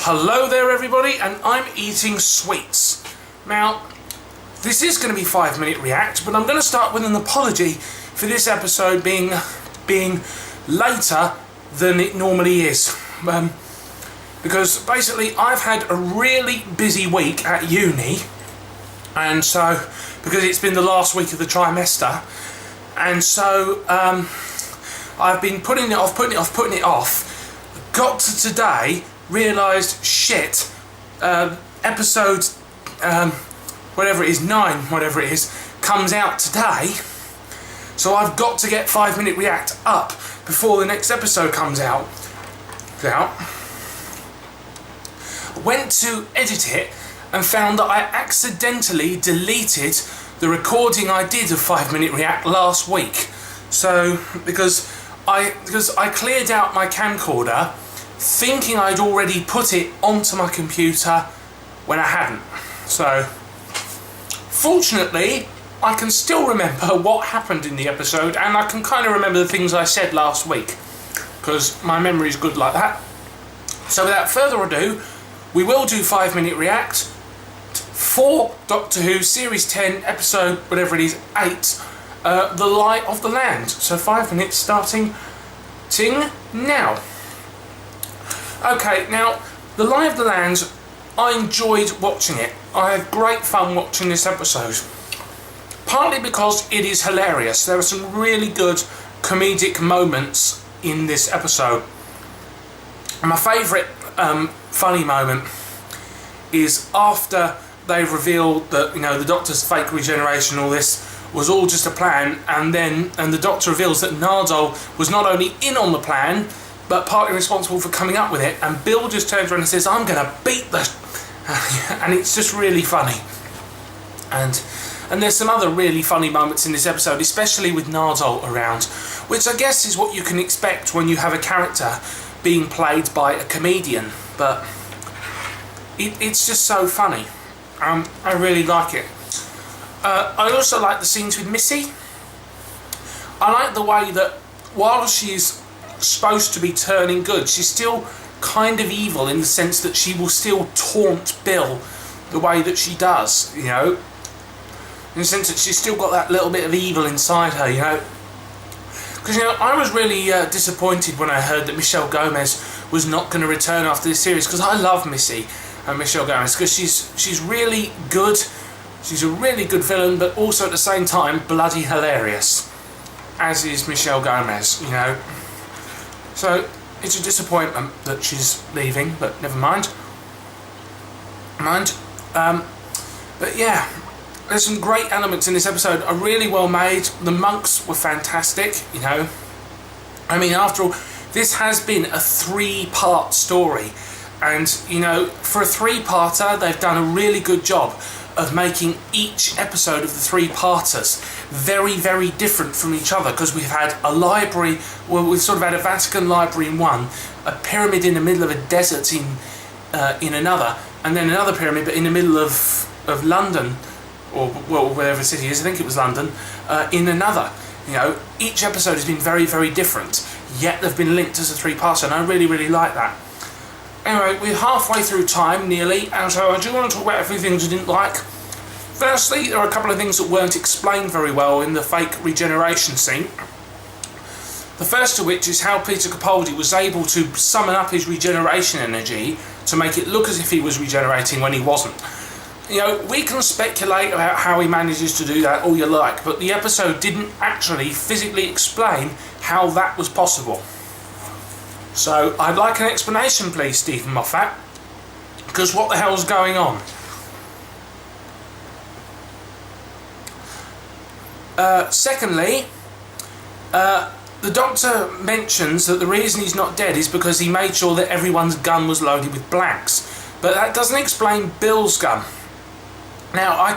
Hello there everybody, and I'm eating sweets. Now, this is going to be 5-minute react, but I'm going to start with an apology for this episode being later than it normally is. Because basically I've had a really busy week at uni, and so, because it's been the last week of the trimester, and so I've been putting it off, got to today, realised, shit, episode, whatever it is, 9, whatever it is, comes out today, so I've got to get 5-minute react up before the next episode comes out. Went to edit it and found that I accidentally deleted the recording I did of 5-minute react last week. So, because I cleared out my camcorder thinking I'd already put it onto my computer when I hadn't. So, fortunately, I can still remember what happened in the episode, and I can kind of remember the things I said last week, because my memory's good like that. So without further ado, we will do 5-minute react for Doctor Who Series 10, episode, whatever it is, 8, The Lie of the Land. So 5 minutes starting now. Okay, now, The Lie of the Land, I enjoyed watching it. I had great fun watching this episode. Partly because it is hilarious. There are some really good comedic moments in this episode. And my favourite funny moment is after they've revealed that, you know, the Doctor's fake regeneration, all this was all just a plan, and the Doctor reveals that Nardole was not only in on the plan, but partly responsible for coming up with it, and Bill just turns around and says, "I'm going to beat the..." and it's just really funny. And there's some other really funny moments in this episode, especially with Nardole around, which I guess is what you can expect when you have a character being played by a comedian, but it's just so funny. I really like it. I also like the scenes with Missy. I like the way that while she's supposed to be turning good, she's still kind of evil in the sense that she will still taunt Bill the way that she does, you know, in the sense that she's still got that little bit of evil inside her, you know. Because, you know, I was really disappointed when I heard that Michelle Gomez was not going to return after this series, because I love Missy and Michelle Gomez, because she's really good. She's a really good villain, but also at the same time bloody hilarious, as is Michelle Gomez, you know. So it's a disappointment that she's leaving, but never mind. But yeah, there's some great elements in this episode, are really well made. The monks were fantastic, you know. I mean, after all, this has been a 3-part story, and, you know, for a 3-parter, they've done a really good job of making each episode of the 3-parters very, very different from each other, because we've had a library, well, we've sort of had a Vatican library in one, a pyramid in the middle of a desert in another, and then another pyramid but in the middle of London, or, well, wherever the city is, I think it was London, in another. You know, each episode has been very, very different, yet they've been linked as a 3-parter, and I really, really like that. Anyway, we're halfway through time, nearly, and so I do want to talk about a few things I didn't like. Firstly, there are a couple of things that weren't explained very well in the fake regeneration scene. The first of which is how Peter Capaldi was able to summon up his regeneration energy to make it look as if he was regenerating when he wasn't. You know, we can speculate about how he manages to do that all you like, but the episode didn't actually physically explain how that was possible. So, I'd like an explanation, please, Stephen Moffat, because what the hell's going on? Secondly, the Doctor mentions that the reason he's not dead is because he made sure that everyone's gun was loaded with blanks, but that doesn't explain Bill's gun. Now,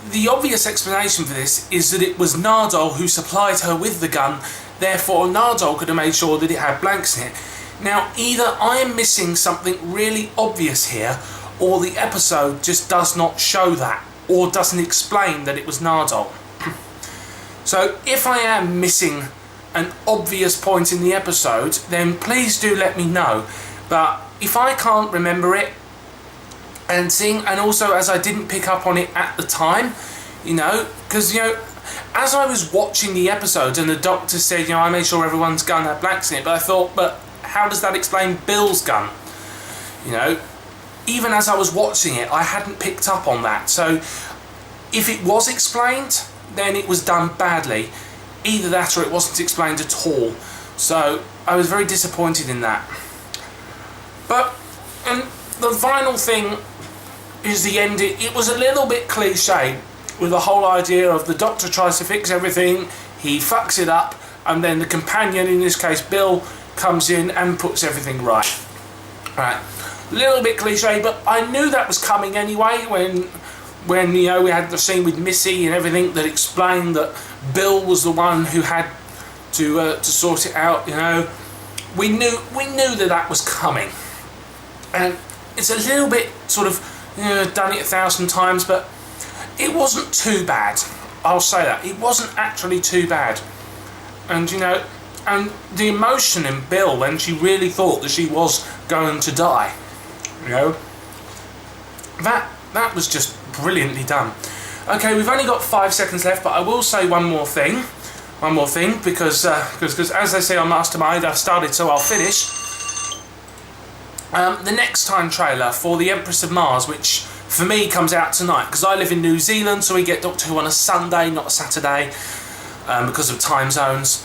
the obvious explanation for this is that it was Nardole who supplied her with the gun, therefore Nardole could have made sure that it had blanks in it. Now, either I am missing something really obvious here, or the episode just does not show that, or doesn't explain that it was Nardole. So, if I am missing an obvious point in the episode, then please do let me know. But if I can't remember it, and also as I didn't pick up on it at the time, because as I was watching the episode and the doctor said, I made sure everyone's gun had blanks in it, but I thought, but how does that explain Bill's gun? Even as I was watching it, I hadn't picked up on that. So if it was explained, then it was done badly. Either that or it wasn't explained at all. So I was very disappointed in that. And the final thing is the end. It was a little bit cliche with the whole idea of the doctor tries to fix everything, he fucks it up, and then the companion, in this case Bill, comes in and puts everything right. Right. A little bit cliche, but I knew that was coming anyway when we had the scene with Missy and everything that explained that Bill was the one who had to sort it out. We knew that was coming, and it's a little bit sort of done it 1,000 times, but it wasn't too bad. I'll say that it wasn't actually too bad, and and the emotion in Bill when she really thought that she was going to die, that was just brilliantly done. Okay, we've only got 5 seconds left, but I will say one more thing, because as they say on Mastermind, I've started so I'll finish. The Next Time trailer for The Empress of Mars, which for me comes out tonight, because I live in New Zealand, so we get Doctor Who on a Sunday, not a Saturday, because of time zones.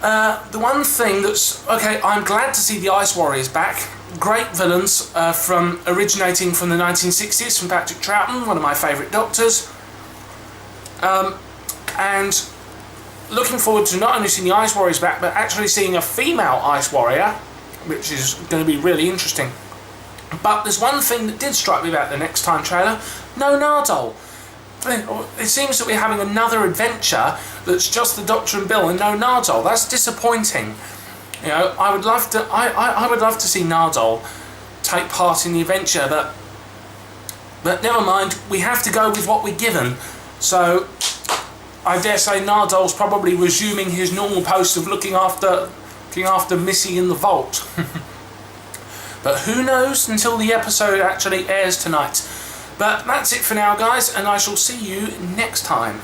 The one thing that's... Okay, I'm glad to see the Ice Warriors back. Great villains originating from the 1960s, from Patrick Troughton, one of my favourite Doctors. And looking forward to not only seeing the Ice Warriors back, but actually seeing a female Ice Warrior, which is going to be really interesting. But there's one thing that did strike me about the Next Time trailer. No Nardole. It seems that we're having another adventure that's just the Doctor and Bill and no Nardole. That's disappointing. I would love to. I would love to see Nardole take part in the adventure, but never mind. We have to go with what we're given. So I dare say Nardole's probably resuming his normal post of looking after Missy in the vault. But who knows until the episode actually airs tonight. But that's it for now, guys, and I shall see you next time.